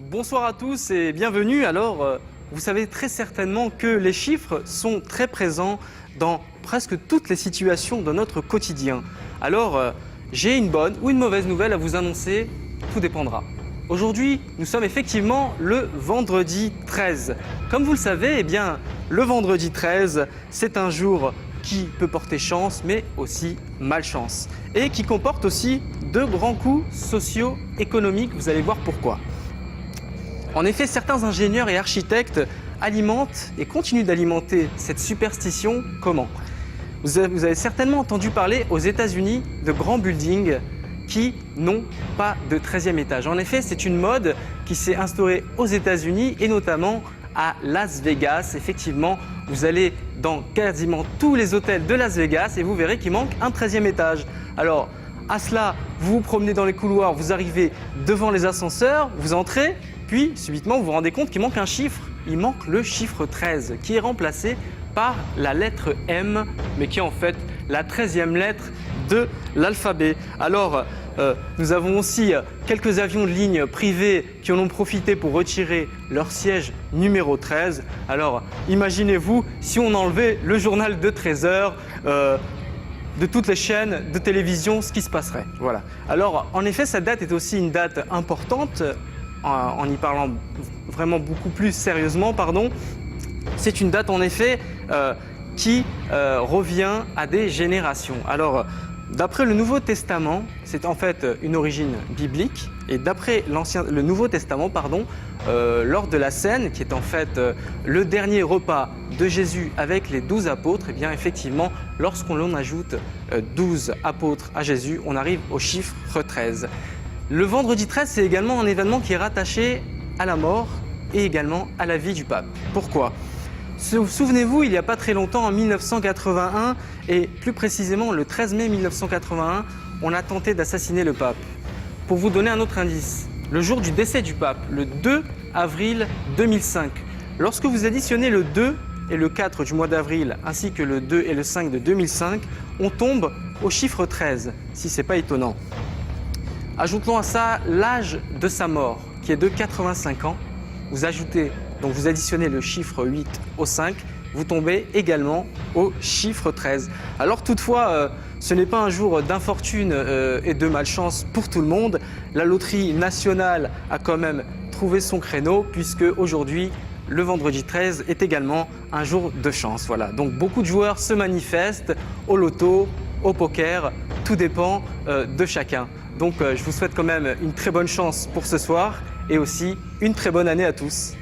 Bonsoir à tous et bienvenue. Alors, vous savez très certainement que les chiffres sont très présents dans presque toutes les situations de notre quotidien. Alors, j'ai une bonne ou une mauvaise nouvelle à vous annoncer, tout dépendra. Aujourd'hui, nous sommes effectivement le vendredi 13. Comme vous le savez, eh bien, le vendredi 13, c'est un jour qui peut porter chance, mais aussi malchance. Et qui comporte aussi de grands coups socio-économiques. Vous allez voir pourquoi. En effet, certains ingénieurs et architectes alimentent et continuent d'alimenter cette superstition. Comment ? Vous avez certainement entendu parler aux États-Unis de grands buildings qui n'ont pas de 13e étage. En effet, c'est une mode qui s'est instaurée aux États-Unis et notamment à Las Vegas. Effectivement, vous allez dans quasiment tous les hôtels de Las Vegas et vous verrez qu'il manque un 13e étage. Alors, à cela, vous vous promenez dans les couloirs, vous arrivez devant les ascenseurs, vous entrez, puis subitement vous vous rendez compte qu'il manque un chiffre. Il manque le chiffre 13 qui est remplacé par la lettre M, mais qui est en fait la 13e lettre de l'alphabet. Alors, nous avons aussi quelques avions de ligne privés qui en ont profité pour retirer leur siège numéro 13. Alors, imaginez-vous si on enlevait le journal de 13 heures de toutes les chaînes de télévision, ce qui se passerait. Voilà. Alors, en effet, cette date est aussi une date importante, en y parlant vraiment beaucoup plus sérieusement, pardon. C'est une date en effet qui revient à des générations. Alors, d'après le Nouveau Testament, c'est en fait une origine biblique. Et d'après le Nouveau Testament, lors de la Cène, qui est en fait le dernier repas de Jésus avec les 12 apôtres, eh bien effectivement, lorsqu'on ajoute 12 apôtres à Jésus, on arrive au chiffre 13. Le vendredi 13, c'est également un événement qui est rattaché à la mort et également à la vie du pape. Pourquoi ? Souvenez-vous, il n'y a pas très longtemps, en 1981, et plus précisément le 13 mai 1981, on a tenté d'assassiner le pape. Pour vous donner un autre indice, le jour du décès du pape, le 2 avril 2005, lorsque vous additionnez le 2 et le 4 du mois d'avril, ainsi que le 2 et le 5 de 2005, on tombe au chiffre 13, si ce n'est pas étonnant. Ajoutons à ça l'âge de sa mort, qui est de 85 ans. Vous additionnez le chiffre 8 au 5, vous tombez également au chiffre 13. Alors toutefois, ce n'est pas un jour d'infortune et de malchance pour tout le monde. La loterie nationale a quand même trouvé son créneau, puisque aujourd'hui, le vendredi 13 est également un jour de chance. Voilà. Donc beaucoup de joueurs se manifestent au loto, au poker, tout dépend de chacun. Donc je vous souhaite quand même une très bonne chance pour ce soir et aussi une très bonne année à tous.